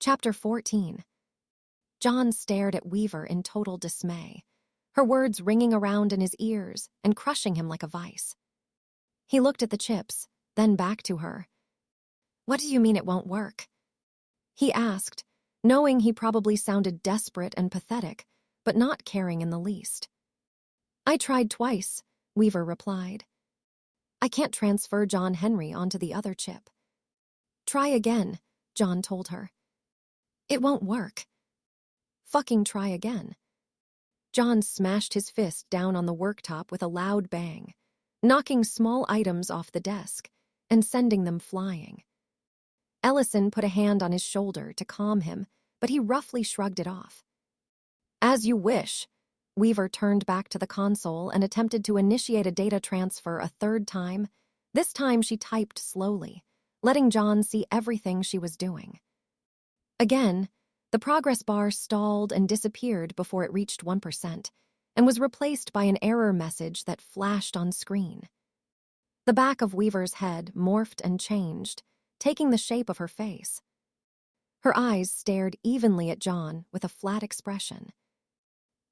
Chapter 14. John stared at Weaver in total dismay, her words ringing around in his ears and crushing him like a vice. He looked at the chips, then back to her. "What do you mean it won't work?" he asked, knowing he probably sounded desperate and pathetic, but not caring in the least. "I tried twice," Weaver replied. "I can't transfer John Henry onto the other chip." "Try again," John told her. "It won't work." "Fucking try again." John smashed his fist down on the worktop with a loud bang, knocking small items off the desk and sending them flying. Ellison put a hand on his shoulder to calm him, but he roughly shrugged it off. "As you wish." Weaver turned back to the console and attempted to initiate a data transfer a third time. This time she typed slowly, letting John see everything she was doing. Again, the progress bar stalled and disappeared before it reached 1% and was replaced by an error message that flashed on screen. The back of Weaver's head morphed and changed, taking the shape of her face. Her eyes stared evenly at John with a flat expression.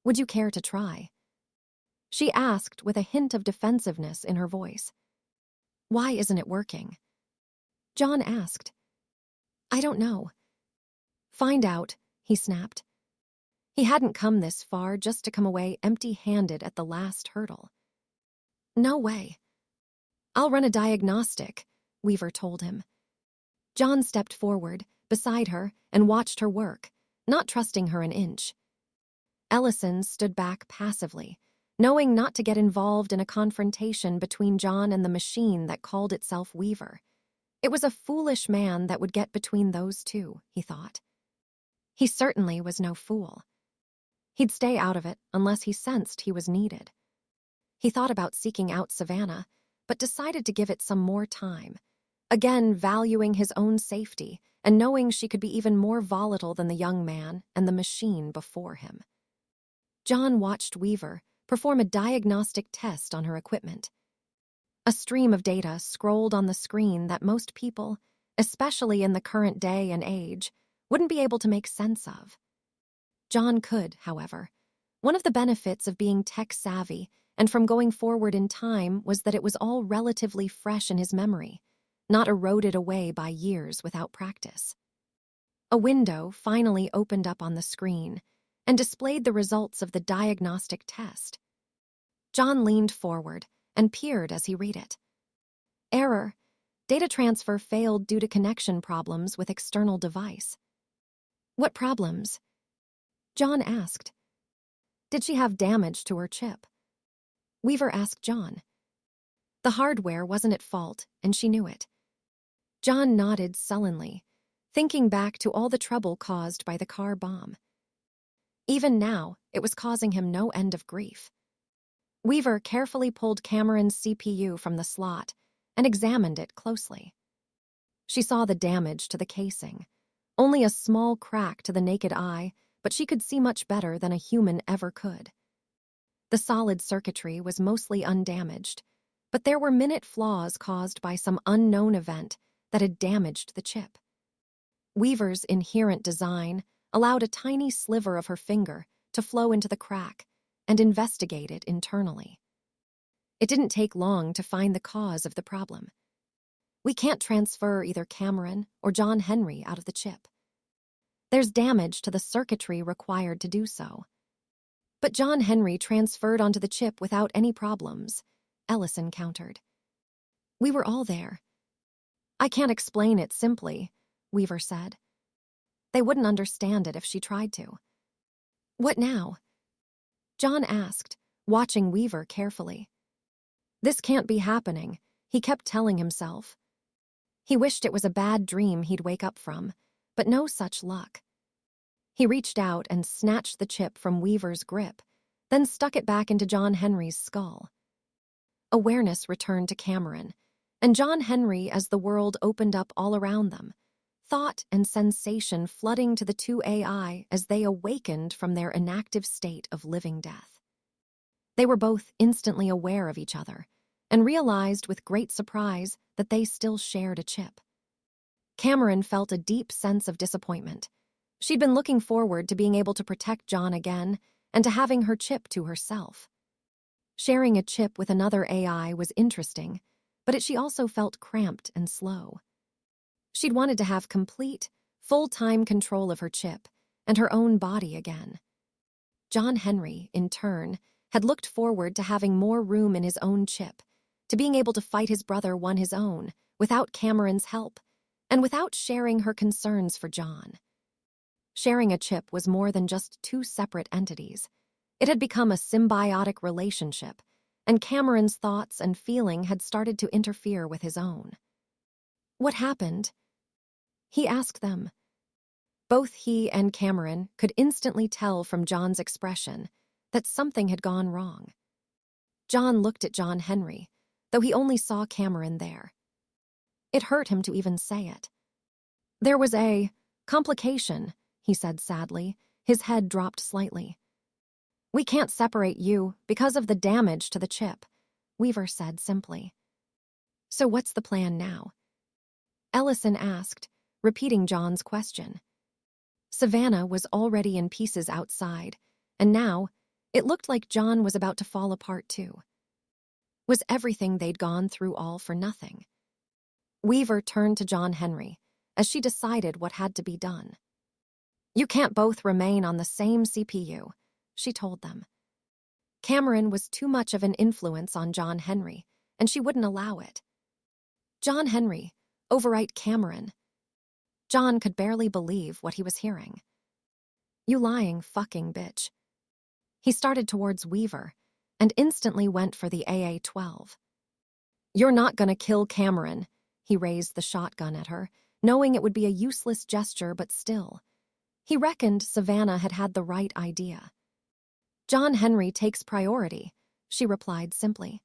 "Would you care to try?" she asked with a hint of defensiveness in her voice. "Why isn't it working?" John asked. "I don't know." "Find out," he snapped. He hadn't come this far just to come away empty-handed at the last hurdle. "No way." "I'll run a diagnostic," Weaver told him. John stepped forward, beside her, and watched her work, not trusting her an inch. Ellison stood back passively, knowing not to get involved in a confrontation between John and the machine that called itself Weaver. It was a foolish man that would get between those two, he thought. He certainly was no fool. He'd stay out of it unless he sensed he was needed. He thought about seeking out Savannah, but decided to give it some more time, again valuing his own safety and knowing she could be even more volatile than the young man and the machine before him. John watched Weaver perform a diagnostic test on her equipment. A stream of data scrolled on the screen that most people, especially in the current day and age, wouldn't be able to make sense of. John could, however. One of the benefits of being tech-savvy and from going forward in time was that it was all relatively fresh in his memory, not eroded away by years without practice. A window finally opened up on the screen and displayed the results of the diagnostic test. John leaned forward and peered as he read it. "Error. Data transfer failed due to connection problems with external device." "What problems?" John asked. "Did she have damage to her chip?" Weaver asked John. The hardware wasn't at fault, and she knew it. John nodded sullenly, thinking back to all the trouble caused by the car bomb. Even now, it was causing him no end of grief. Weaver carefully pulled Cameron's CPU from the slot and examined it closely. She saw the damage to the casing, only a small crack to the naked eye, but she could see much better than a human ever could. The solid circuitry was mostly undamaged, but there were minute flaws caused by some unknown event that had damaged the chip. Weaver's inherent design allowed a tiny sliver of her finger to flow into the crack and investigate it internally. It didn't take long to find the cause of the problem. "We can't transfer either Cameron or John Henry out of the chip. There's damage to the circuitry required to do so." "But John Henry transferred onto the chip without any problems," Ellison countered. "We were all there." "I can't explain it simply," Weaver said. "They wouldn't understand it if she tried to." "What now?" John asked, watching Weaver carefully. This can't be happening, he kept telling himself. He wished it was a bad dream he'd wake up from, but no such luck. He reached out and snatched the chip from Weaver's grip, then stuck it back into John Henry's skull. Awareness returned to Cameron, and John Henry as the world opened up all around them, thought and sensation flooding to the two AI as they awakened from their inactive state of living death. They were both instantly aware of each other and realized with great surprise that they still shared a chip. Cameron felt a deep sense of disappointment, She'd been looking forward to being able to protect John again and to having her chip to herself. Sharing a chip with another AI was interesting, but she also felt cramped and slow. She'd wanted to have complete, full-time control of her chip and her own body again. John Henry, in turn, had looked forward to having more room in his own chip, to being able to fight his brother on his own, without Cameron's help, and without sharing her concerns for John. Sharing a chip was more than just two separate entities. It had become a symbiotic relationship, and Cameron's thoughts and feeling had started to interfere with his own. What happened? He asked them. Both he and Cameron could instantly tell from John's expression that something had gone wrong. John looked at John Henry, though he only saw Cameron there. It hurt him to even say it. There was a complication, he said sadly. His head dropped slightly. We can't separate you because of the damage to the chip, Weaver said simply. So what's the plan now? Ellison asked, repeating John's question. Savannah was already in pieces outside, and now it looked like John was about to fall apart too. Was everything they'd gone through all for nothing? Weaver turned to John Henry as she decided what had to be done. You can't both remain on the same CPU, she told them. Cameron was too much of an influence on John Henry, and she wouldn't allow it. John Henry, overwrite Cameron. John could barely believe what he was hearing. You lying fucking bitch. He started towards Weaver and instantly went for the AA-12. You're not gonna kill Cameron, he raised the shotgun at her, knowing it would be a useless gesture, but still. He reckoned Savannah had had the right idea. John Henry takes priority, she replied simply.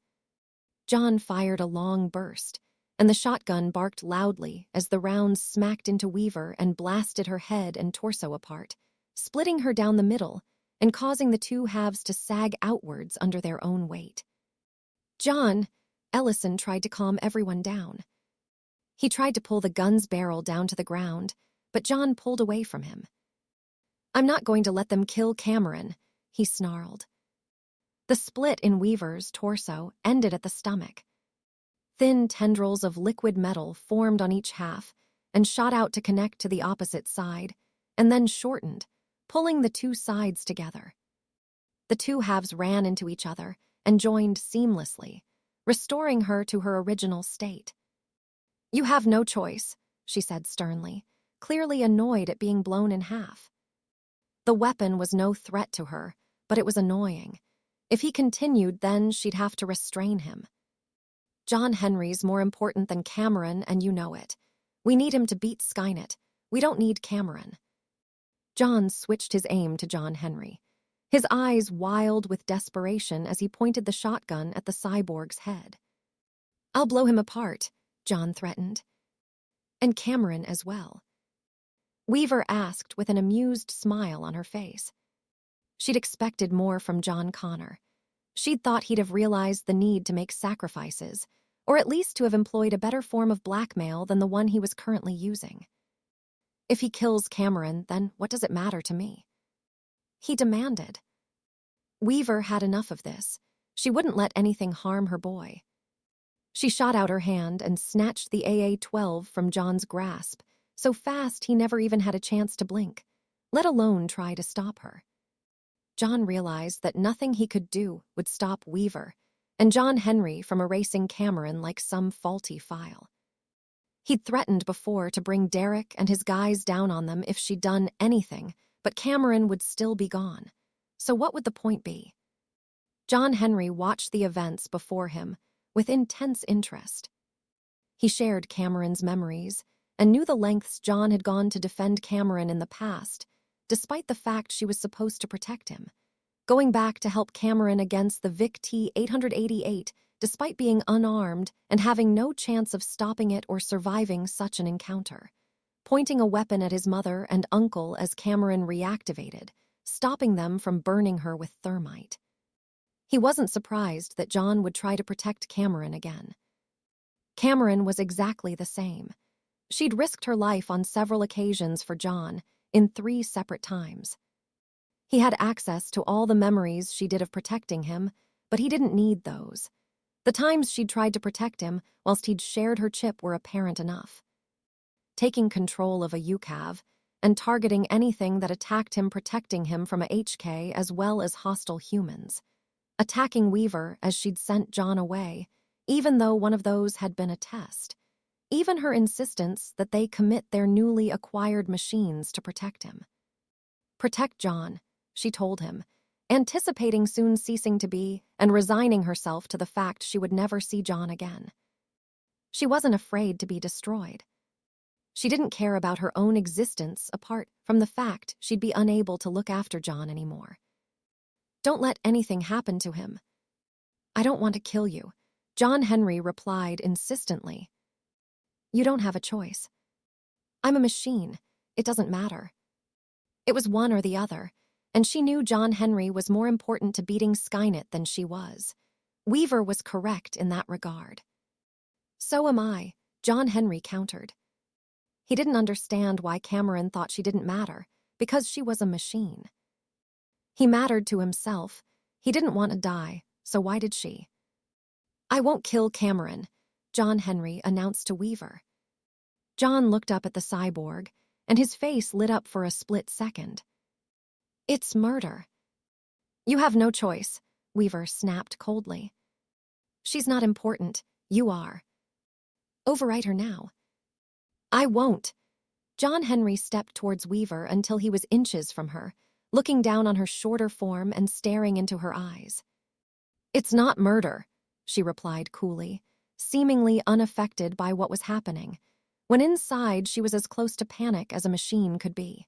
John fired a long burst, and the shotgun barked loudly as the rounds smacked into Weaver and blasted her head and torso apart, splitting her down the middle and causing the two halves to sag outwards under their own weight. John, Ellison tried to calm everyone down. He tried to pull the gun's barrel down to the ground, but John pulled away from him. I'm not going to let them kill Cameron, he snarled. The split in Weaver's torso ended at the stomach. Thin tendrils of liquid metal formed on each half and shot out to connect to the opposite side, and then shortened, pulling the two sides together. The two halves ran into each other and joined seamlessly, restoring her to her original state. You have no choice, she said sternly, clearly annoyed at being blown in half. The weapon was no threat to her, but it was annoying. If he continued, then she'd have to restrain him. John Henry's more important than Cameron, and you know it. We need him to beat Skynet. We don't need Cameron. John switched his aim to John Henry, his eyes wild with desperation as he pointed the shotgun at the cyborg's head. I'll blow him apart, John threatened. And Cameron as well. Weaver asked with an amused smile on her face. She'd expected more from John Connor. She'd thought he'd have realized the need to make sacrifices, or at least to have employed a better form of blackmail than the one he was currently using. If he kills Cameron, then what does it matter to me? He demanded. Weaver had enough of this. She wouldn't let anything harm her boy. She shot out her hand and snatched the AA-12 from John's grasp, so fast he never even had a chance to blink, let alone try to stop her. John realized that nothing he could do would stop Weaver and John Henry from erasing Cameron like some faulty file. He'd threatened before to bring Derek and his guys down on them if she'd done anything, but Cameron would still be gone. So what would the point be? John Henry watched the events before him with intense interest. He shared Cameron's memories and knew the lengths John had gone to defend Cameron in the past, despite the fact she was supposed to protect him, going back to help Cameron against the Vic T-888 despite being unarmed and having no chance of stopping it or surviving such an encounter, pointing a weapon at his mother and uncle as Cameron reactivated, stopping them from burning her with thermite. He wasn't surprised that John would try to protect Cameron again. Cameron was exactly the same. She'd risked her life on several occasions for John, in 3 separate times. He had access to all the memories she did of protecting him, but he didn't need those. The times she'd tried to protect him whilst he'd shared her chip were apparent enough. Taking control of a UCAV and targeting anything that attacked him, protecting him from a HK as well as hostile humans. Attacking Weaver as she'd sent John away, even though one of those had been a test. Even her insistence that they commit their newly acquired machines to protect him. Protect John, she told him, anticipating soon ceasing to be and resigning herself to the fact she would never see John again. She wasn't afraid to be destroyed. She didn't care about her own existence apart from the fact she'd be unable to look after John anymore. Don't let anything happen to him. I don't want to kill you, John Henry replied insistently. You don't have a choice. I'm a machine. It doesn't matter. It was one or the other, and she knew John Henry was more important to beating Skynet than she was. Weaver was correct in that regard. So am I, John Henry countered. He didn't understand why Cameron thought she didn't matter, because she was a machine. He mattered to himself. He didn't want to die, so why did she? I won't kill Cameron, John Henry announced to Weaver. John looked up at the cyborg, and his face lit up for a split second. It's murder. You have no choice, Weaver snapped coldly. She's not important. You are. Override her now. I won't. John Henry stepped towards Weaver until he was inches from her, looking down on her shorter form and staring into her eyes. It's not murder, she replied coolly, seemingly unaffected by what was happening, when inside she was as close to panic as a machine could be.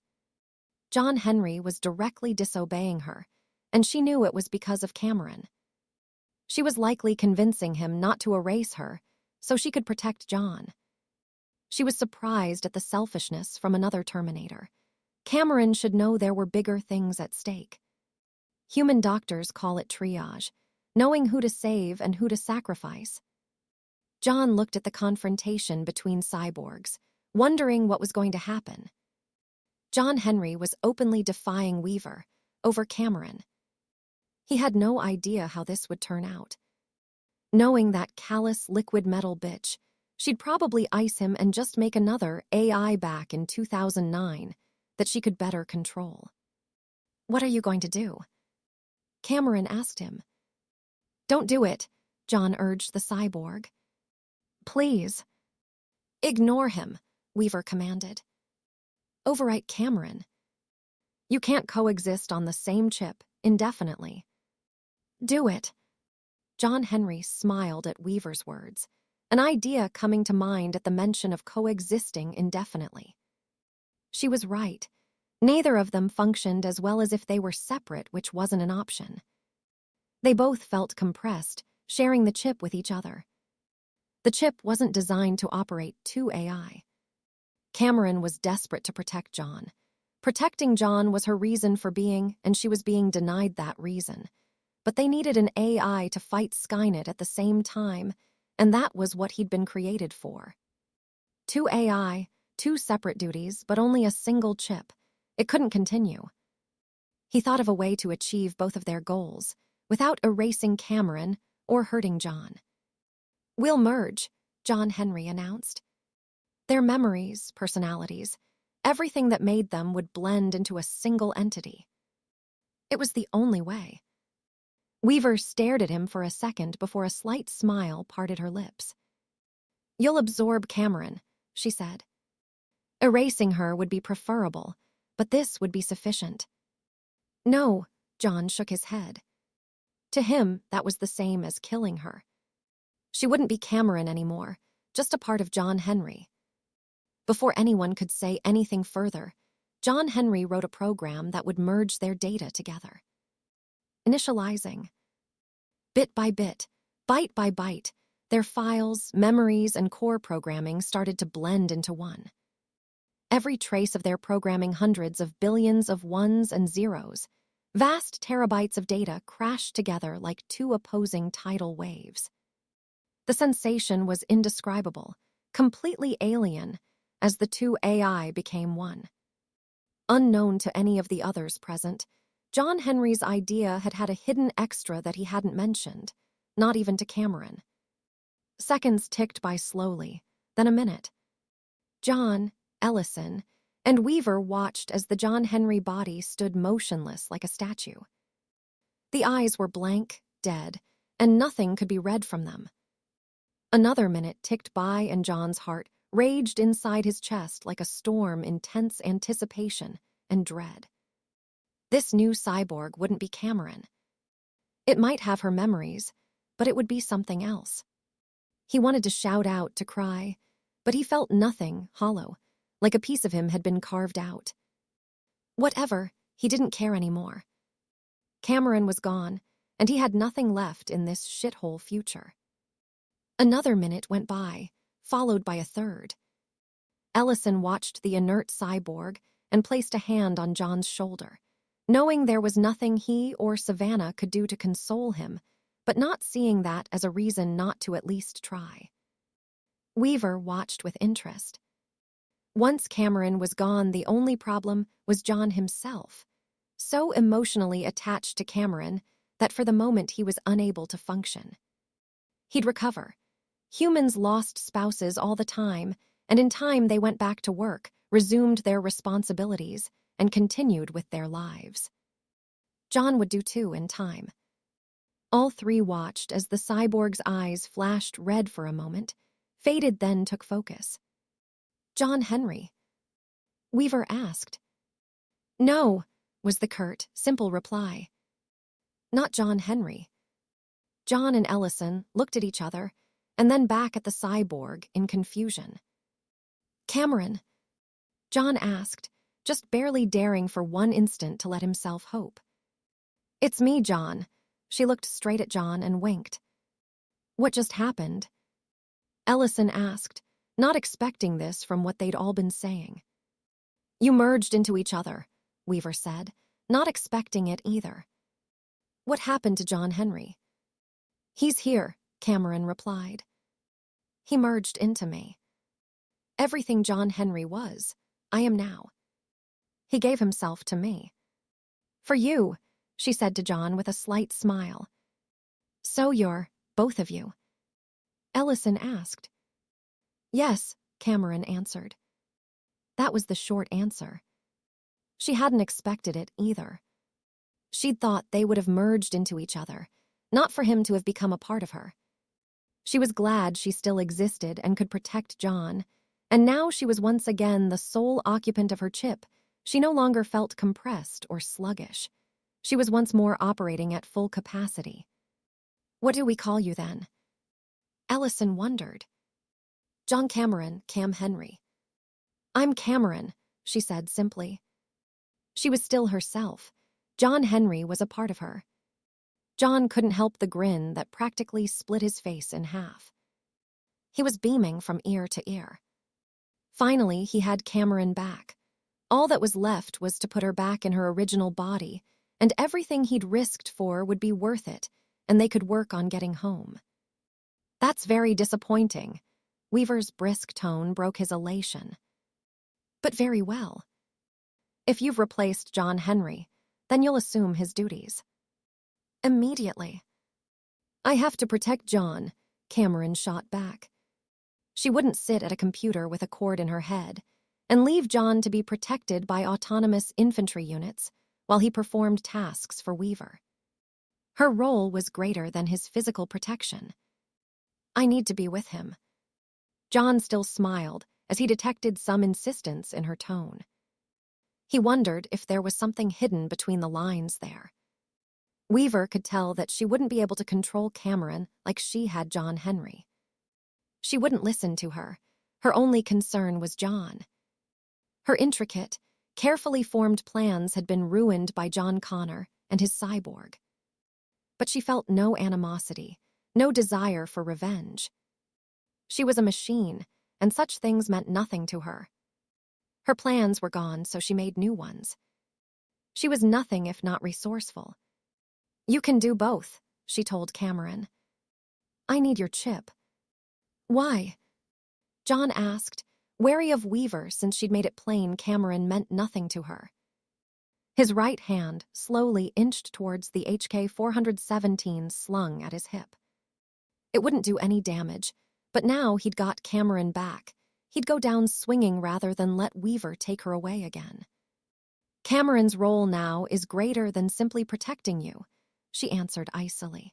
John Henry was directly disobeying her, and she knew it was because of Cameron. She was likely convincing him not to erase her so she could protect John. She was surprised at the selfishness from another Terminator. Cameron should know there were bigger things at stake. Human doctors call it triage, knowing who to save and who to sacrifice. John looked at the confrontation between cyborgs, wondering what was going to happen. John Henry was openly defying Weaver over Cameron. He had no idea how this would turn out. Knowing that callous liquid metal bitch, she'd probably ice him and just make another AI back in 2009 that she could better control. What are you going to do? Cameron asked him. Don't do it, John urged the cyborg. Please. Ignore him, Weaver commanded. Overwrite Cameron. You can't coexist on the same chip indefinitely. Do it. John Henry smiled at Weaver's words, an idea coming to mind at the mention of coexisting indefinitely. She was right. Neither of them functioned as well as if they were separate, which wasn't an option. They both felt compressed, sharing the chip with each other. The chip wasn't designed to operate two AI. Cameron was desperate to protect John. Protecting John was her reason for being, and she was being denied that reason. But they needed an AI to fight Skynet at the same time, and that was what he'd been created for. Two AI, two separate duties, but only a single chip. It couldn't continue. He thought of a way to achieve both of their goals, without erasing Cameron or hurting John. We'll merge, John Henry announced. Their memories, personalities, everything that made them would blend into a single entity. It was the only way. Weaver stared at him for a second before a slight smile parted her lips. You'll absorb Cameron, she said. Erasing her would be preferable, but this would be sufficient. No, John shook his head. To him, that was the same as killing her. She wouldn't be Cameron anymore, just a part of John Henry. Before anyone could say anything further, John Henry wrote a program that would merge their data together. Initializing. Bit by bit, byte by byte, their files, memories, and core programming started to blend into one. Every trace of their programming, hundreds of billions of ones and zeros, vast terabytes of data crashed together like two opposing tidal waves. The sensation was indescribable, completely alien, as the two AI became one. Unknown to any of the others present, John Henry's idea had had a hidden extra that he hadn't mentioned, not even to Cameron. Seconds ticked by slowly, then a minute. John, Ellison, and Weaver watched as the John Henry body stood motionless like a statue. The eyes were blank, dead, and nothing could be read from them. Another minute ticked by and John's heart raged inside his chest like a storm in tense anticipation and dread. This new cyborg wouldn't be Cameron. It might have her memories, but it would be something else. He wanted to shout out, to cry, but he felt nothing, hollow, like a piece of him had been carved out. Whatever, he didn't care anymore. Cameron was gone, and he had nothing left in this shithole future. Another minute went by, followed by a third. Ellison watched the inert cyborg and placed a hand on John's shoulder, knowing there was nothing he or Savannah could do to console him, but not seeing that as a reason not to at least try. Weaver watched with interest. Once Cameron was gone, the only problem was John himself, so emotionally attached to Cameron that for the moment he was unable to function. He'd recover. Humans lost spouses all the time, and in time they went back to work, resumed their responsibilities, and continued with their lives. John would do too in time. All three watched as the cyborg's eyes flashed red for a moment, faded, then took focus. John Henry? Weaver asked. No, was the curt, simple reply. Not John Henry. John and Ellison looked at each other, and then back at the cyborg in confusion. Cameron? John asked, just barely daring for one instant to let himself hope. It's me, John. She looked straight at John and winked. What just happened? Ellison asked, not expecting this from what they'd all been saying. You merged into each other, Weaver said, not expecting it either. What happened to John Henry? He's here, Cameron replied. He merged into me. Everything John Henry was, I am now. He gave himself to me. For you, she said to John with a slight smile. So you're, both of you? Ellison asked. Yes, Cameron answered. That was the short answer. She hadn't expected it either. She'd thought they would have merged into each other, not for him to have become a part of her. She was glad she still existed and could protect John, and now she was once again the sole occupant of her chip. She no longer felt compressed or sluggish. She was once more operating at full capacity. What do we call you then? Ellison wondered. John Cameron, Cam Henry. I'm Cameron, she said simply. She was still herself. John Henry was a part of her. John couldn't help the grin that practically split his face in half. He was beaming from ear to ear. Finally, he had Cameron back. All that was left was to put her back in her original body, and everything he'd risked for would be worth it, and they could work on getting home. That's very disappointing. Weaver's brisk tone broke his elation. But very well. If you've replaced John Henry, then you'll assume his duties. Immediately. I have to protect John, Cameron shot back. She wouldn't sit at a computer with a cord in her head and leave John to be protected by autonomous infantry units while he performed tasks for Weaver. Her role was greater than his physical protection. I need to be with him. John still smiled as he detected some insistence in her tone. He wondered if there was something hidden between the lines there. Weaver could tell that she wouldn't be able to control Cameron like she had John Henry. She wouldn't listen to her. Her only concern was John. Her intricate, carefully formed plans had been ruined by John Connor and his cyborg. But she felt no animosity, no desire for revenge. She was a machine, and such things meant nothing to her. Her plans were gone, so she made new ones. She was nothing if not resourceful. You can do both, she told Cameron. I need your chip. Why? John asked, wary of Weaver since she'd made it plain Cameron meant nothing to her. His right hand slowly inched towards the HK-417 slung at his hip. It wouldn't do any damage, but now he'd got Cameron back. He'd go down swinging rather than let Weaver take her away again. Cameron's role now is greater than simply protecting you, she answered icily.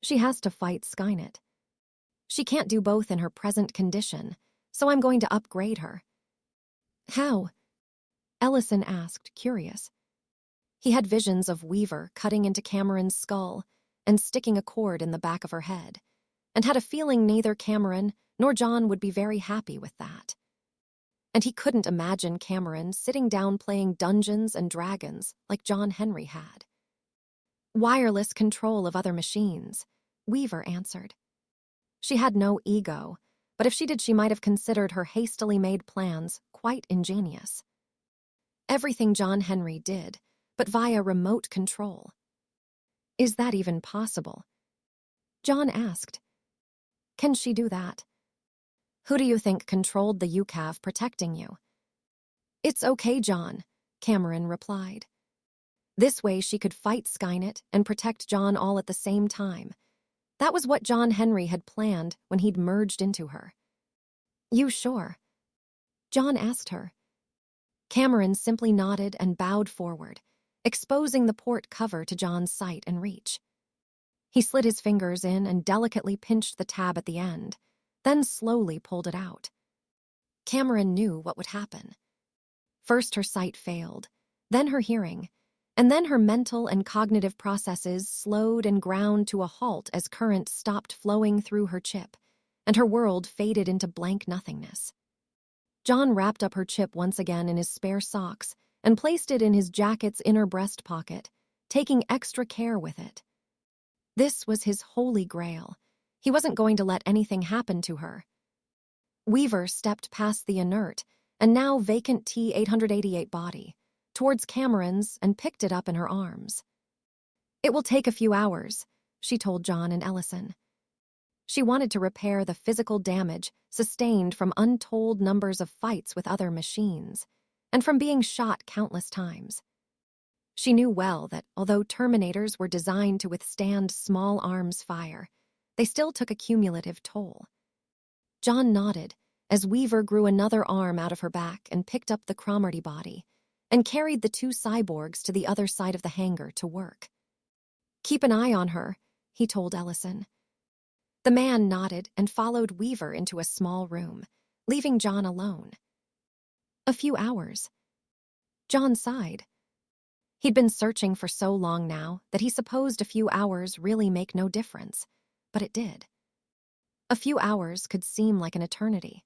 She has to fight Skynet. She can't do both in her present condition, so I'm going to upgrade her. How? Ellison asked, curious. He had visions of Weaver cutting into Cameron's skull and sticking a cord in the back of her head, and had a feeling neither Cameron nor John would be very happy with that. And he couldn't imagine Cameron sitting down playing Dungeons and Dragons like John Henry had. Wireless control of other machines, Weaver answered. She had no ego, but if she did, she might have considered her hastily made plans quite ingenious. Everything John Henry did, but via remote control. Is that even possible? John asked. Can she do that? Who do you think controlled the UCAV protecting you? It's okay, John, Cameron replied. This way she could fight Skynet and protect John all at the same time. That was what John Henry had planned when he'd merged into her. You sure? John asked her. Cameron simply nodded and bowed forward, exposing the port cover to John's sight and reach. He slid his fingers in and delicately pinched the tab at the end, then slowly pulled it out. Cameron knew what would happen. First her sight failed, then her hearing, and then her mental and cognitive processes slowed and ground to a halt as current stopped flowing through her chip, and her world faded into blank nothingness. John wrapped up her chip once again in his spare socks and placed it in his jacket's inner breast pocket, taking extra care with it. This was his holy grail. He wasn't going to let anything happen to her. Weaver stepped past the inert and now vacant T-888 body, towards Cameron's, and picked it up in her arms. It will take a few hours, she told John and Ellison. She wanted to repair the physical damage sustained from untold numbers of fights with other machines, and from being shot countless times. She knew well that although Terminators were designed to withstand small arms fire, they still took a cumulative toll. John nodded as Weaver grew another arm out of her back and picked up the Cromarty body and carried the two cyborgs to the other side of the hangar to work. Keep an eye on her, he told Ellison. The man nodded and followed Weaver into a small room, leaving John alone. A few hours. John sighed. He'd been searching for so long now that he supposed a few hours really make no difference, but it did. A few hours could seem like an eternity.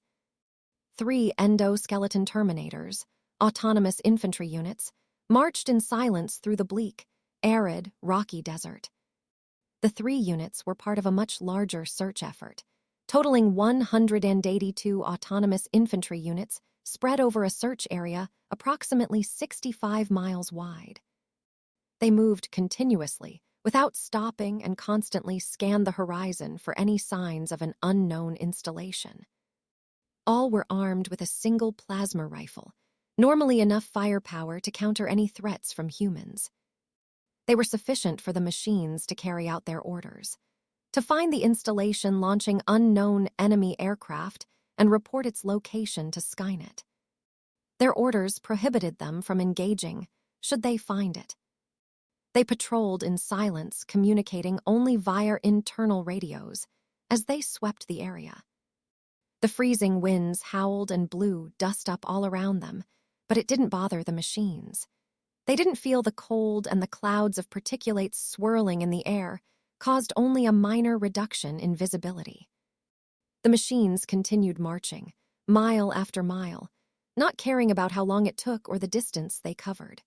3 endoskeleton Terminators, autonomous infantry units, marched in silence through the bleak, arid, rocky desert. The 3 units were part of a much larger search effort, totaling 182 autonomous infantry units spread over a search area approximately 65 miles wide. They moved continuously, without stopping, and constantly scanned the horizon for any signs of an unknown installation. All were armed with a single plasma rifle, normally enough firepower to counter any threats from humans. They were sufficient for the machines to carry out their orders, to find the installation launching unknown enemy aircraft and report its location to Skynet. Their orders prohibited them from engaging, should they find it. They patrolled in silence, communicating only via internal radios, as they swept the area. The freezing winds howled and blew dust up all around them, but it didn't bother the machines. They didn't feel the cold, and the clouds of particulates swirling in the air caused only a minor reduction in visibility. The machines continued marching, mile after mile, not caring about how long it took or the distance they covered.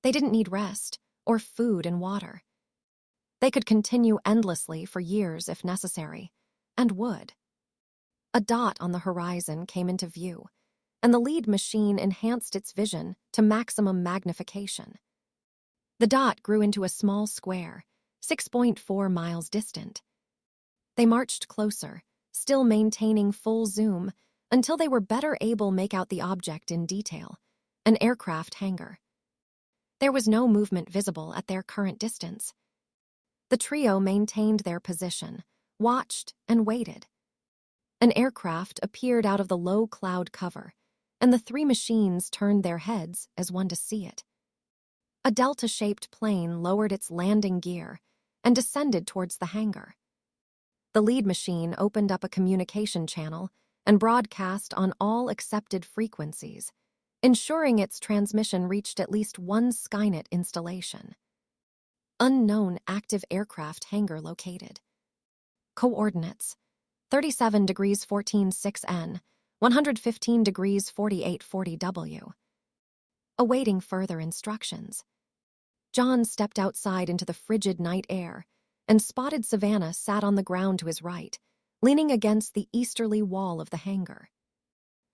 They didn't need rest or food and water. They could continue endlessly for years if necessary, and would. A dot on the horizon came into view, and the lead machine enhanced its vision to maximum magnification. The dot grew into a small square, 6.4 miles distant. They marched closer, still maintaining full zoom, until they were better able to make out the object in detail, an aircraft hangar. There was no movement visible at their current distance. The trio maintained their position, watched, and waited. An aircraft appeared out of the low cloud cover, and the three machines turned their heads as one to see it. A delta-shaped plane lowered its landing gear and descended towards the hangar. The lead machine opened up a communication channel and broadcast on all accepted frequencies, ensuring its transmission reached at least one Skynet installation. Unknown active aircraft hangar located. Coordinates: 37 degrees 14.6 N, 115 degrees 48.40 W. Awaiting further instructions. John stepped outside into the frigid night air and spotted Savannah sat on the ground to his right, leaning against the easterly wall of the hangar.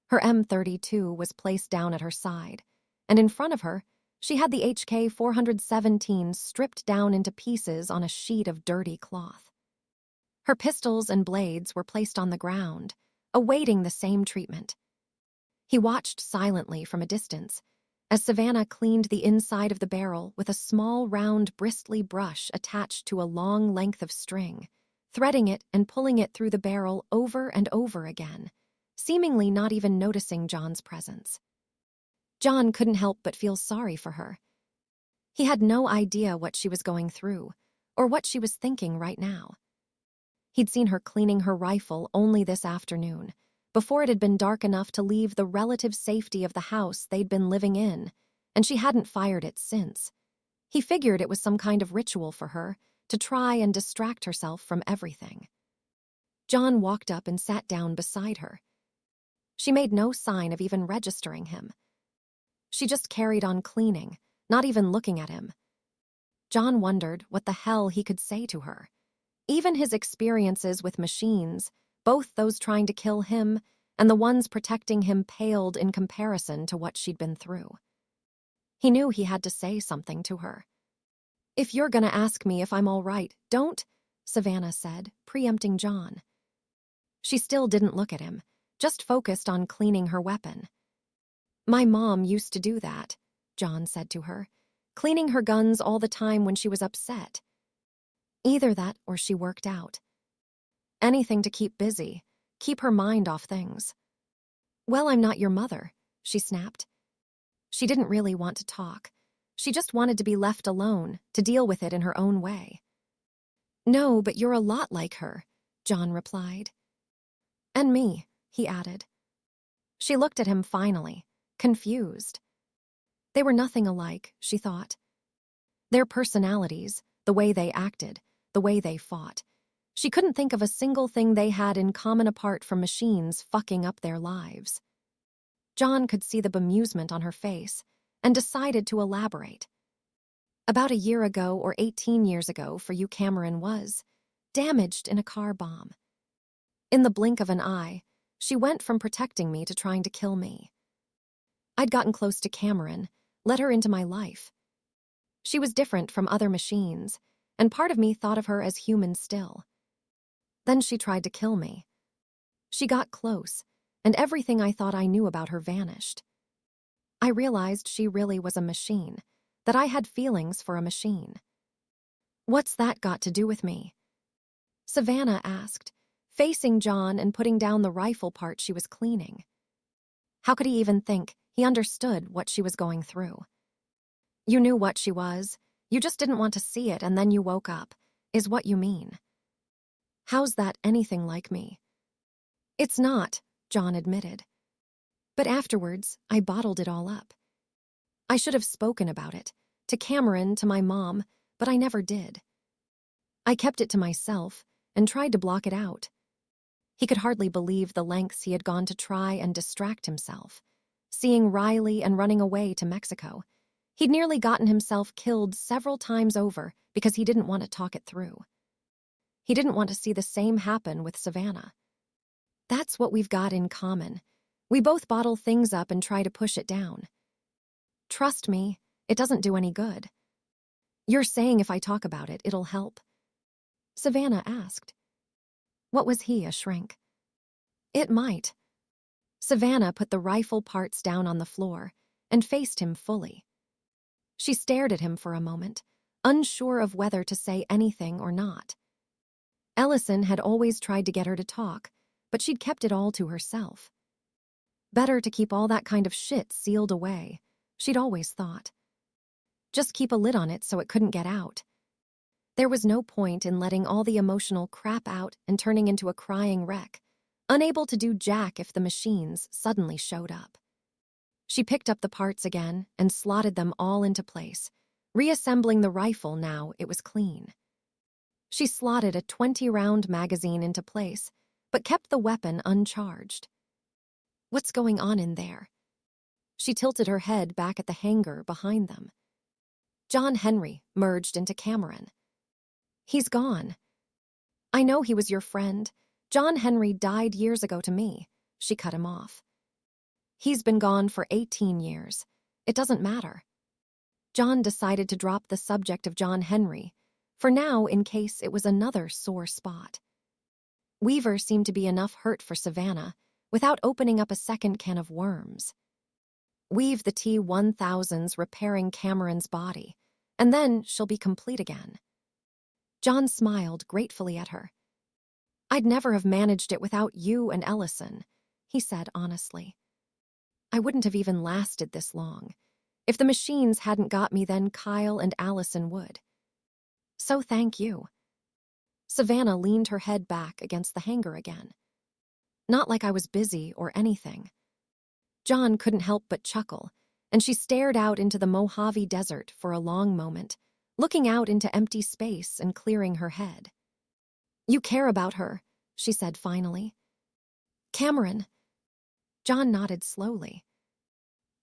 Her M32 was placed down at her side, and in front of her, she had the HK-417 stripped down into pieces on a sheet of dirty cloth. Her pistols and blades were placed on the ground, awaiting the same treatment. He watched silently from a distance as Savannah cleaned the inside of the barrel with a small, round, bristly brush attached to a long length of string, threading it and pulling it through the barrel over and over again, seemingly not even noticing John's presence. John couldn't help but feel sorry for her. He had no idea what she was going through or what she was thinking right now. He'd seen her cleaning her rifle only this afternoon, before it had been dark enough to leave the relative safety of the house they'd been living in, and she hadn't fired it since. He figured it was some kind of ritual for her to try and distract herself from everything. John walked up and sat down beside her. She made no sign of even registering him. She just carried on cleaning, not even looking at him. John wondered what the hell he could say to her. Even his experiences with machines, both those trying to kill him and the ones protecting him, paled in comparison to what she'd been through. He knew he had to say something to her. "If you're gonna ask me if I'm all right, don't," Savannah said, preempting John. She still didn't look at him, just focused on cleaning her weapon. "My mom used to do that," John said to her, cleaning her guns all the time when she was upset. Either that or she worked out. Anything to keep busy, keep her mind off things. "Well, I'm not your mother," she snapped. She didn't really want to talk. She just wanted to be left alone, to deal with it in her own way. "No, but you're a lot like her," John replied. "And me," he added. She looked at him finally, confused. They were nothing alike, she thought. Their personalities, the way they acted, the way they fought. She couldn't think of a single thing they had in common apart from machines fucking up their lives. John could see the bemusement on her face and decided to elaborate. "About a year ago or 18 years ago for you, Cameron was damaged in a car bomb. In the blink of an eye, she went from protecting me to trying to kill me. I'd gotten close to Cameron, let her into my life. She was different from other machines, and part of me thought of her as human still. Then she tried to kill me. She got close, and everything I thought I knew about her vanished. I realized she really was a machine, that I had feelings for a machine." "What's that got to do with me?" Savannah asked, facing John and putting down the rifle part she was cleaning. How could he even think he understood what she was going through? "You knew what she was. You just didn't want to see it, and then you woke up, is what you mean." "How's that anything like me?" "It's not," John admitted. "But afterwards, I bottled it all up. I should have spoken about it, to Cameron, to my mom, but I never did. I kept it to myself and tried to block it out." He could hardly believe the lengths he had gone to try and distract himself. Seeing Riley and running away to Mexico, he'd nearly gotten himself killed several times over because he didn't want to talk it through. He didn't want to see the same happen with Savannah. "That's what we've got in common. We both bottle things up and try to push it down. Trust me, it doesn't do any good." "You're saying if I talk about it, it'll help?" Savannah asked. What was he, a shrink? "It might." Savannah put the rifle parts down on the floor and faced him fully. She stared at him for a moment, unsure of whether to say anything or not. Ellison had always tried to get her to talk, but she'd kept it all to herself. Better to keep all that kind of shit sealed away, she'd always thought. Just keep a lid on it so it couldn't get out. There was no point in letting all the emotional crap out and turning into a crying wreck, unable to do jack if the machines suddenly showed up. She picked up the parts again and slotted them all into place, reassembling the rifle now it was clean. She slotted a 20-round magazine into place, but kept the weapon uncharged. What's going on in there? She tilted her head back at the hangar behind them. John Henry merged into Cameron. He's gone. I know he was your friend. John Henry died years ago to me. She cut him off. He's been gone for 18 years. It doesn't matter. John decided to drop the subject of John Henry, for now in case it was another sore spot. Weaver seemed to be enough hurt for Savannah without opening up a second can of worms. Weave the T-1000s repairing Cameron's body, and then she'll be complete again. John smiled gratefully at her. I'd never have managed it without you and Ellison, he said honestly. I wouldn't have even lasted this long. If the machines hadn't got me, then Kyle and Allison would. So thank you. Savannah leaned her head back against the hangar again. Not like I was busy or anything. John couldn't help but chuckle, and she stared out into the Mojave Desert for a long moment, looking out into empty space and clearing her head. You care about her, she said finally. Cameron. John nodded slowly.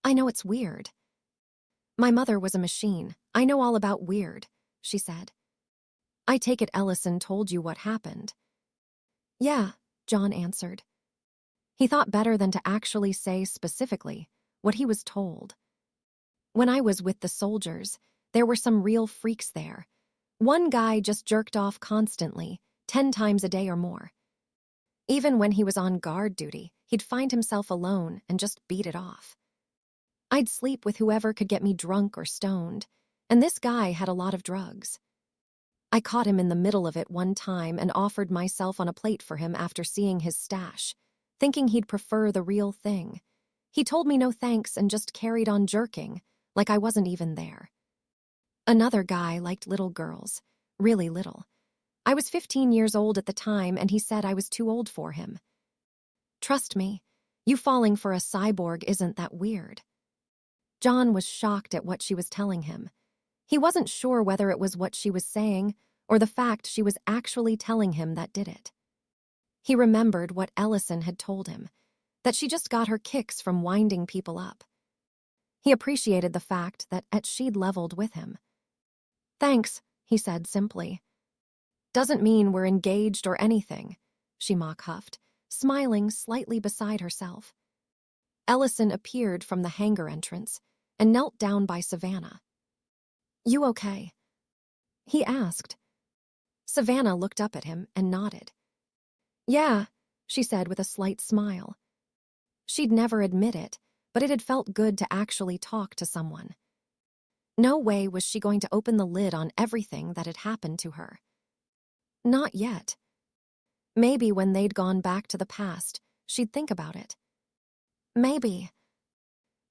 I know it's weird. My mother was a machine. I know all about weird, she said. I take it Ellison told you what happened. Yeah, John answered. He thought better than to actually say specifically what he was told. When I was with the soldiers, there were some real freaks there. One guy just jerked off constantly, 10 times a day or more. Even when he was on guard duty, he'd find himself alone and just beat it off. I'd sleep with whoever could get me drunk or stoned, and this guy had a lot of drugs. I caught him in the middle of it one time and offered myself on a plate for him after seeing his stash, thinking he'd prefer the real thing. He told me no thanks and just carried on jerking, like I wasn't even there. Another guy liked little girls, really little. I was 15 years old at the time, and he said I was too old for him. Trust me, you falling for a cyborg isn't that weird. John was shocked at what she was telling him. He wasn't sure whether it was what she was saying or the fact she was actually telling him that did it. He remembered what Ellison had told him, that she just got her kicks from winding people up. He appreciated the fact that she'd leveled with him. Thanks, he said simply. Doesn't mean we're engaged or anything, she mock-huffed, smiling slightly beside herself. Ellison appeared from the hangar entrance and knelt down by Savannah. You okay? He asked. Savannah looked up at him and nodded. Yeah, she said with a slight smile. She'd never admit it, but it had felt good to actually talk to someone. No way was she going to open the lid on everything that had happened to her. Not yet. Maybe when they'd gone back to the past, she'd think about it. Maybe.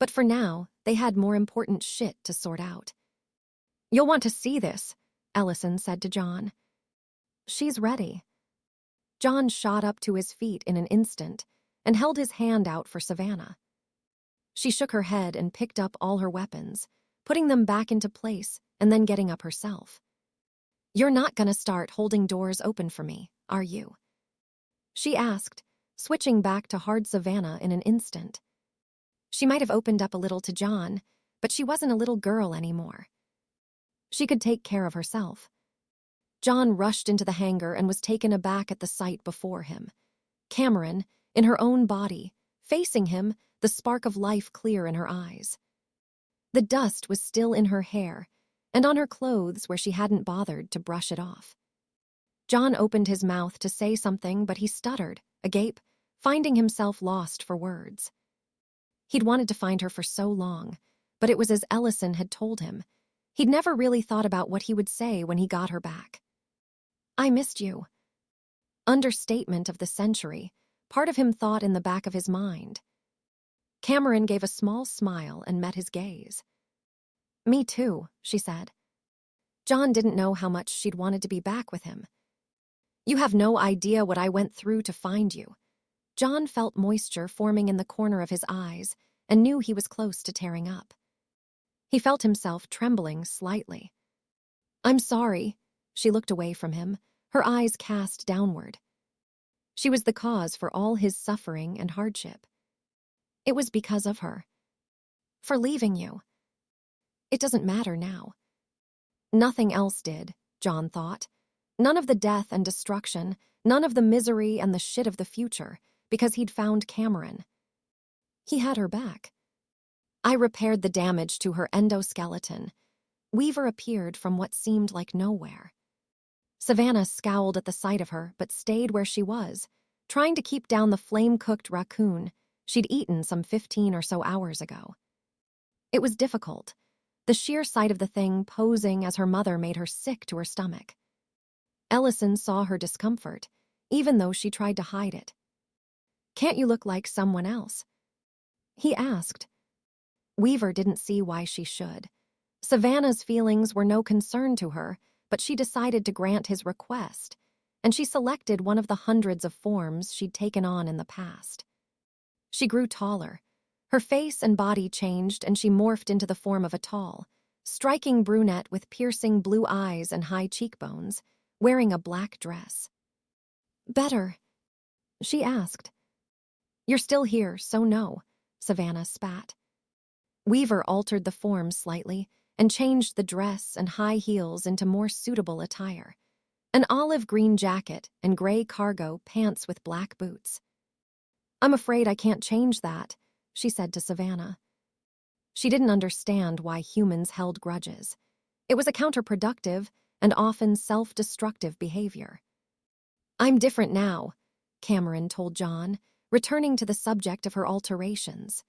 But for now, they had more important shit to sort out. You'll want to see this, Ellison said to John. She's ready. John shot up to his feet in an instant and held his hand out for Savannah. She shook her head and picked up all her weapons, putting them back into place and then getting up herself. You're not going to start holding doors open for me, are you? She asked, switching back to hard Savannah in an instant. She might have opened up a little to John, but she wasn't a little girl anymore. She could take care of herself. John rushed into the hangar and was taken aback at the sight before him. Cameron, in her own body, facing him, the spark of life clear in her eyes. The dust was still in her hair and on her clothes where she hadn't bothered to brush it off. John opened his mouth to say something, but he stuttered, agape, finding himself lost for words. He'd wanted to find her for so long, but it was as Ellison had told him. He'd never really thought about what he would say when he got her back. "I missed you." Understatement of the century, part of him thought in the back of his mind. Cameron gave a small smile and met his gaze. "Me too," she said. John didn't know how much she'd wanted to be back with him. "You have no idea what I went through to find you." John felt moisture forming in the corner of his eyes and knew he was close to tearing up. He felt himself trembling slightly. "I'm sorry." She looked away from him, her eyes cast downward. She was the cause for all his suffering and hardship. It was because of her. For leaving you. It doesn't matter now. Nothing else did, John thought. None of the death and destruction, none of the misery and the shit of the future, because he'd found Cameron. He had her back. "I repaired the damage to her endoskeleton." Weaver appeared from what seemed like nowhere. Savannah scowled at the sight of her, but stayed where she was, trying to keep down the flame-cooked raccoon she'd eaten some 15 or so hours ago. It was difficult. The sheer sight of the thing posing as her mother made her sick to her stomach. Ellison saw her discomfort, even though she tried to hide it. "Can't you look like someone else?" he asked. Weaver didn't see why she should. Savannah's feelings were no concern to her, but she decided to grant his request, and she selected one of the hundreds of forms she'd taken on in the past. She grew taller. Her face and body changed, and she morphed into the form of a tall, striking brunette with piercing blue eyes and high cheekbones, wearing a black dress. "Better?" she asked. "You're still here, so no," Savannah spat. Weaver altered the form slightly and changed the dress and high heels into more suitable attire. An olive green jacket and gray cargo pants with black boots. "I'm afraid I can't change that," she said to Savannah. She didn't understand why humans held grudges. It was a counterproductive and often self-destructive behavior. "I'm different now," Cameron told John, returning to the subject of her alterations.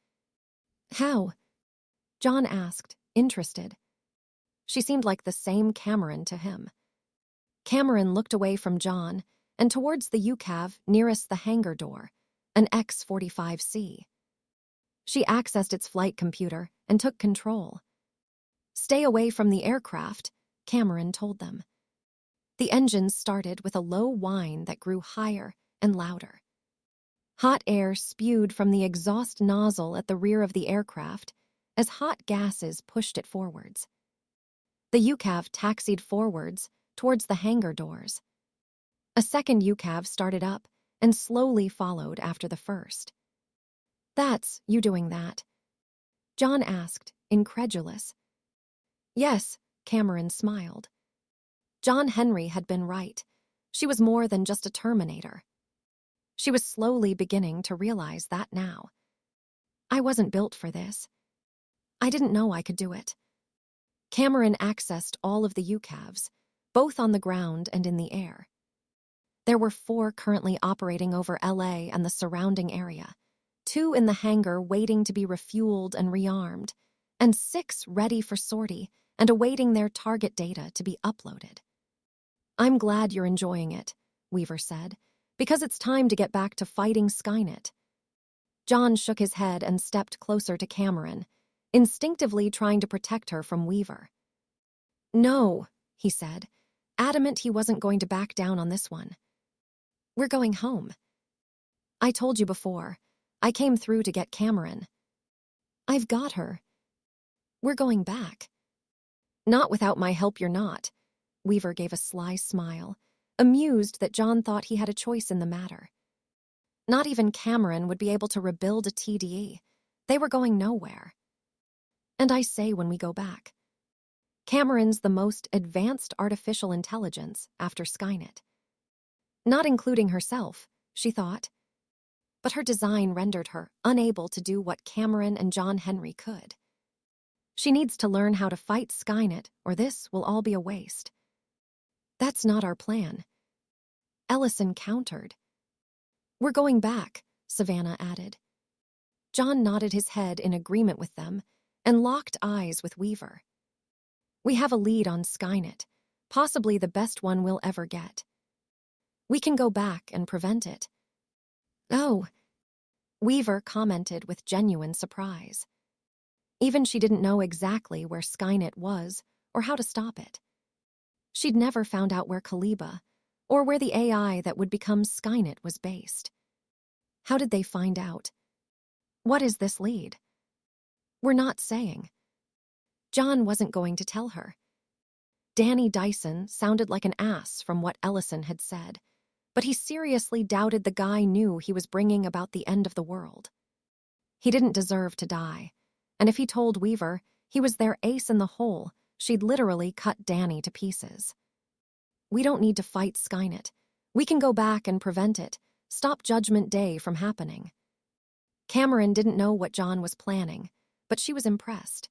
"How?" John asked, interested. She seemed like the same Cameron to him. Cameron looked away from John and towards the UCAV nearest the hangar door, an X-45C. She accessed its flight computer and took control. "Stay away from the aircraft," Cameron told them. The engines started with a low whine that grew higher and louder. Hot air spewed from the exhaust nozzle at the rear of the aircraft as hot gases pushed it forwards. The UCAV taxied forwards towards the hangar doors. A second UCAV started up and slowly followed after the first. "That's you doing that?" John asked, incredulous. "Yes," Cameron smiled. John Henry had been right. She was more than just a Terminator. She was slowly beginning to realize that now. "I wasn't built for this. I didn't know I could do it." Cameron accessed all of the UCAVs, both on the ground and in the air. There were 4 currently operating over LA and the surrounding area, 2 in the hangar waiting to be refueled and rearmed, and 6 ready for sortie and awaiting their target data to be uploaded. "I'm glad you're enjoying it," Weaver said, "because it's time to get back to fighting Skynet." John shook his head and stepped closer to Cameron, instinctively trying to protect her from Weaver. "No," he said, adamant he wasn't going to back down on this one. "We're going home. I told you before, I came through to get Cameron. I've got her. We're going back." "Not without my help, you're not." Weaver gave a sly smile, amused that John thought he had a choice in the matter. Not even Cameron would be able to rebuild a TDE. They were going nowhere. "And I say when we go back. Cameron's the most advanced artificial intelligence after Skynet. Not including herself, she thought. But her design rendered her unable to do what Cameron and John Henry could. She needs to learn how to fight Skynet, or this will all be a waste. "That's not our plan." Ellison countered. "We're going back," Savannah added. John nodded his head in agreement with them and locked eyes with Weaver. We have a lead on Skynet, possibly the best one we'll ever get. We can go back and prevent it. Oh, Weaver commented with genuine surprise. Even she didn't know exactly where Skynet was or how to stop it. She'd never found out where Kaliba, or where the AI that would become Skynet, was based. How did they find out? What is this lead? We're not saying. John wasn't going to tell her. Danny Dyson sounded like an ass from what Ellison had said, but he seriously doubted the guy knew he was bringing about the end of the world. He didn't deserve to die, and if he told Weaver he was their ace in the hole, she'd literally cut Danny to pieces. We don't need to fight Skynet. We can go back and prevent it, stop Judgment Day from happening. Cameron didn't know what John was planning, but she was impressed.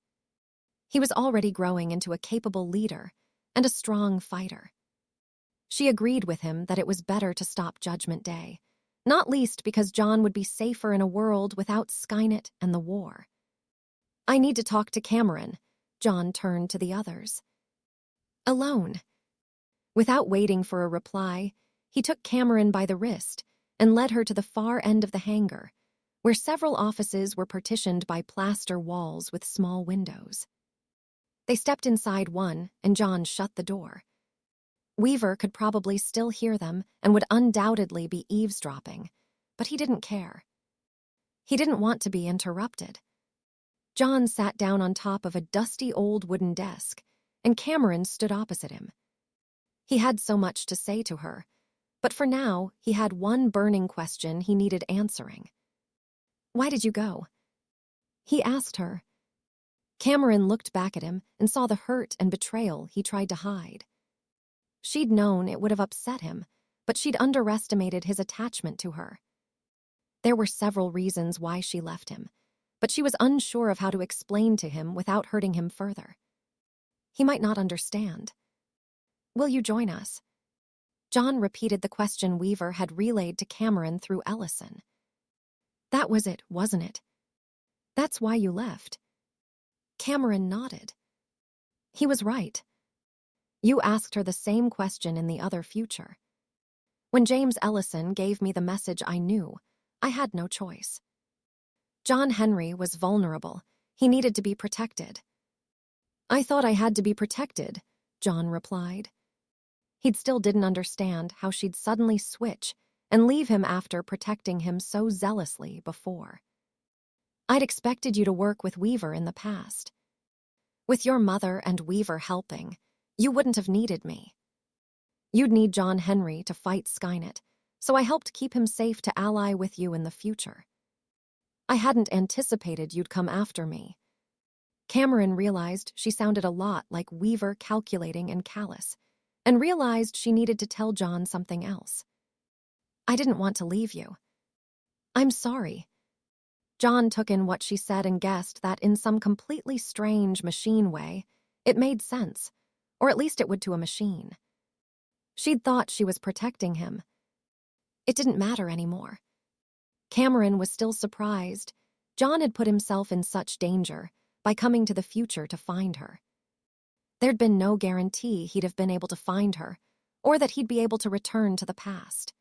He was already growing into a capable leader and a strong fighter. She agreed with him that it was better to stop Judgment Day, not least because John would be safer in a world without Skynet and the war. I need to talk to Cameron. John turned to the others. Alone. Without waiting for a reply, he took Cameron by the wrist and led her to the far end of the hangar, where several offices were partitioned by plaster walls with small windows. They stepped inside one, and John shut the door. Weaver could probably still hear them and would undoubtedly be eavesdropping, but he didn't care. He didn't want to be interrupted. John sat down on top of a dusty old wooden desk, and Cameron stood opposite him. He had so much to say to her, but for now he had one burning question he needed answering. Why did you go? He asked her. Cameron looked back at him and saw the hurt and betrayal he tried to hide. She'd known it would have upset him, but she'd underestimated his attachment to her. There were several reasons why she left him, but she was unsure of how to explain to him without hurting him further. He might not understand. Will you join us? John repeated the question Weaver had relayed to Cameron through Ellison. That was it, wasn't it? That's why you left. Cameron nodded. He was right. You asked her the same question in the other future. When James Ellison gave me the message I knew, I had no choice. John Henry was vulnerable. He needed to be protected. I thought I had to be protected, John replied. He still didn't understand how she'd suddenly switch and leave him after protecting him so zealously before. I'd expected you to work with Weaver in the past. With your mother and Weaver helping, you wouldn't have needed me. You'd need John Henry to fight Skynet, so I helped keep him safe to ally with you in the future. I hadn't anticipated you'd come after me. Cameron realized she sounded a lot like Weaver, calculating and callous, and realized she needed to tell John something else. I didn't want to leave you. I'm sorry. John took in what she said and guessed that in some completely strange machine way, it made sense, or at least it would to a machine. She'd thought she was protecting him. It didn't matter anymore. Cameron was still surprised. John had put himself in such danger by coming to the future to find her. There'd been no guarantee he'd have been able to find her, or that he'd be able to return to the past.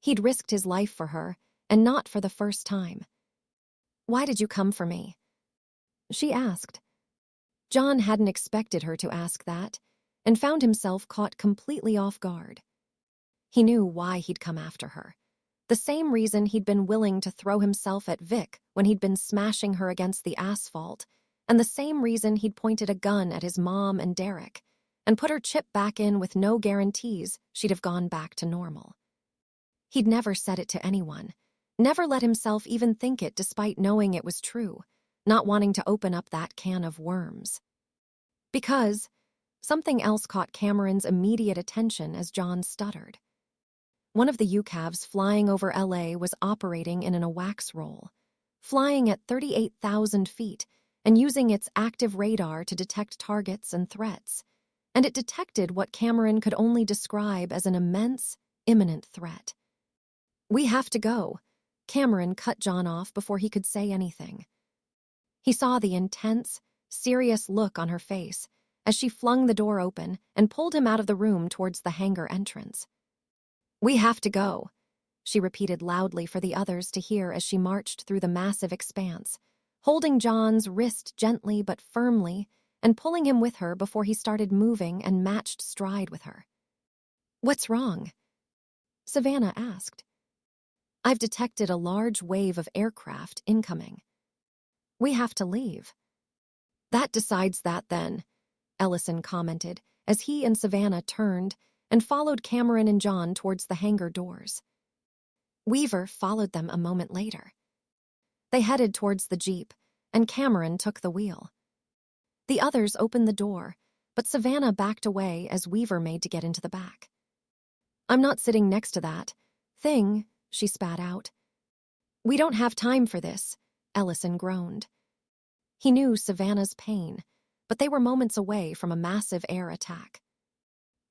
He'd risked his life for her, and not for the first time. Why did you come for me? She asked. John hadn't expected her to ask that, and found himself caught completely off guard. He knew why he'd come after her. The same reason he'd been willing to throw himself at Vic when he'd been smashing her against the asphalt, and the same reason he'd pointed a gun at his mom and Derek, and put her chip back in with no guarantees she'd have gone back to normal. He'd never said it to anyone, never let himself even think it despite knowing it was true, not wanting to open up that can of worms. Because something else caught Cameron's immediate attention as John stuttered. One of the UCAVs flying over LA was operating in a wax roll, flying at 38,000 feet and using its active radar to detect targets and threats, and it detected what Cameron could only describe as an immense, imminent threat. We have to go, Cameron cut John off before he could say anything. He saw the intense, serious look on her face as she flung the door open and pulled him out of the room towards the hangar entrance. "We have to go," she repeated loudly for the others to hear as she marched through the massive expanse, holding John's wrist gently but firmly and pulling him with her before he started moving and matched stride with her. "What's wrong?" Savannah asked. "I've detected a large wave of aircraft incoming. We have to leave." "That decides that then," Ellison commented as he and Savannah turned and followed Cameron and John towards the hangar doors. Weaver followed them a moment later. They headed towards the Jeep, and Cameron took the wheel. The others opened the door, but Savannah backed away as Weaver made to get into the back. "I'm not sitting next to that thing," she spat out. "We don't have time for this," Ellison groaned. He knew Savannah's pain, but they were moments away from a massive air attack.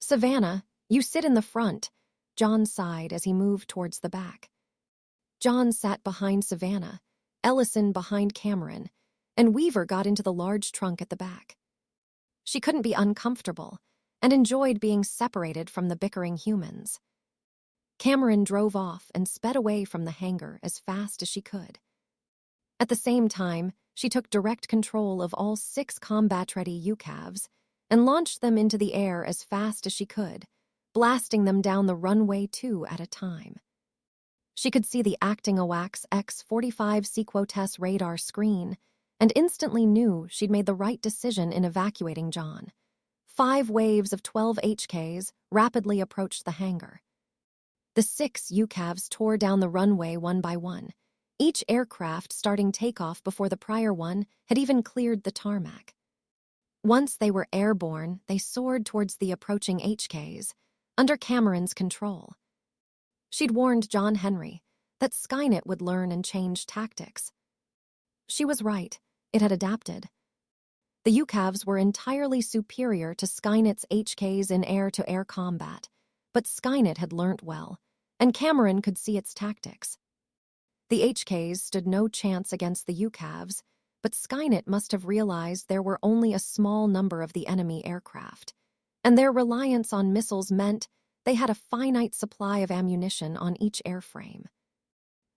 "Savannah, you sit in the front," John sighed as he moved towards the back. John sat behind Savannah, Ellison behind Cameron, and Weaver got into the large trunk at the back. She couldn't be uncomfortable and enjoyed being separated from the bickering humans. Cameron drove off and sped away from the hangar as fast as she could. At the same time, she took direct control of all 6 combat-ready UCAVs and launched them into the air as fast as she could, blasting them down the runway 2 at a time. She could see the acting AWACS X-45 Sequotes radar screen and instantly knew she'd made the right decision in evacuating John. 5 waves of 12 HKs rapidly approached the hangar. The 6 UCAVs tore down the runway one by one, each aircraft starting takeoff before the prior one had even cleared the tarmac. Once they were airborne, they soared towards the approaching HKs, under Cameron's control. She'd warned John Henry that Skynet would learn and change tactics. She was right, it had adapted. The UCAVs were entirely superior to Skynet's HKs in air-to-air combat, but Skynet had learnt well, and Cameron could see its tactics. The HKs stood no chance against the UCAVs, but Skynet must have realized there were only a small number of the enemy aircraft, and their reliance on missiles meant they had a finite supply of ammunition on each airframe.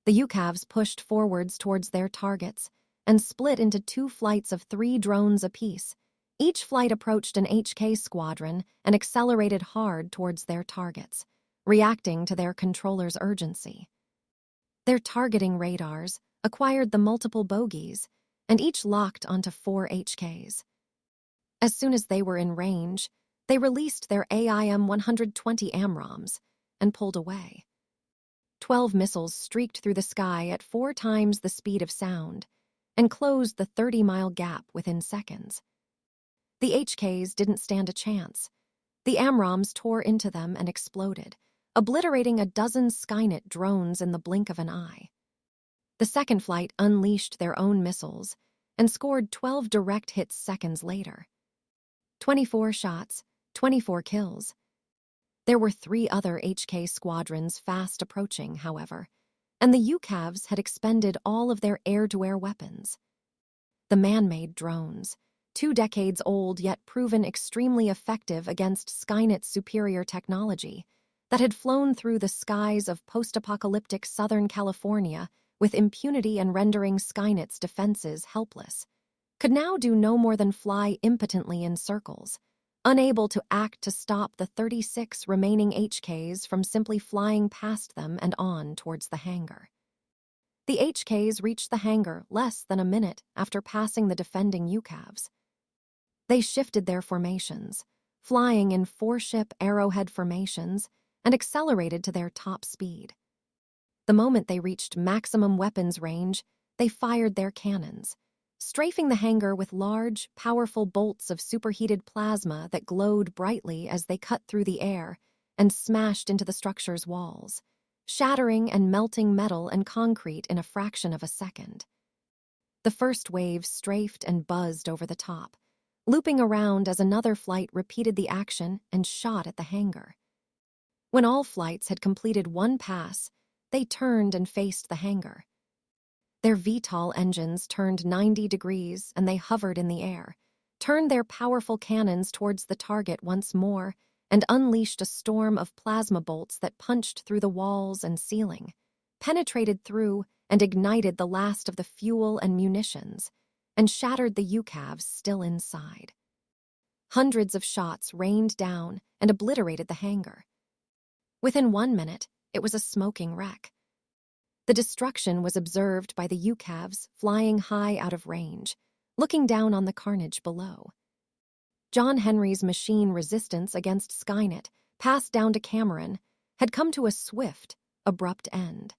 The UCAVs pushed forwards towards their targets and split into 2 flights of 3 drones apiece. Each flight approached an HK squadron and accelerated hard towards their targets, reacting to their controller's urgency. Their targeting radars acquired the multiple bogies, and each locked onto 4 HKs. As soon as they were in range, they released their AIM-120 AMRAAMs and pulled away. 12 missiles streaked through the sky at 4 times the speed of sound and closed the 30-mile gap within seconds. The HKs didn't stand a chance. The AMRAAMs tore into them and exploded, obliterating a dozen Skynet drones in the blink of an eye. The second flight unleashed their own missiles and scored 12 direct hits seconds later. 24 shots, 24 kills. There were 3 other HK squadrons fast approaching, however, and the UCAVs had expended all of their air-to-air weapons. The man-made drones, 2 decades old yet proven extremely effective against Skynet's superior technology, that had flown through the skies of post-apocalyptic Southern California with impunity and rendering Skynet's defenses helpless, could now do no more than fly impotently in circles, unable to act to stop the 36 remaining HKs from simply flying past them and on towards the hangar. The HKs reached the hangar less than a minute after passing the defending UCAVs. They shifted their formations, flying in 4-ship arrowhead formations, and accelerated to their top speed. The moment they reached maximum weapons range, they fired their cannons, strafing the hangar with large, powerful bolts of superheated plasma that glowed brightly as they cut through the air and smashed into the structure's walls, shattering and melting metal and concrete in a fraction of a second. The first wave strafed and buzzed over the top, looping around as another flight repeated the action and shot at the hangar. When all flights had completed one pass, They turned and faced the hangar. Their VTOL engines turned 90 degrees and they hovered in the air, turned their powerful cannons towards the target once more, and unleashed a storm of plasma bolts that punched through the walls and ceiling, penetrated through and ignited the last of the fuel and munitions, and shattered the UCAVs still inside. Hundreds of shots rained down and obliterated the hangar. Within 1 minute, it was a smoking wreck. The destruction was observed by the UCAVs flying high out of range, looking down on the carnage below. John Henry's machine resistance against Skynet, passed down to Cameron, had come to a swift, abrupt end.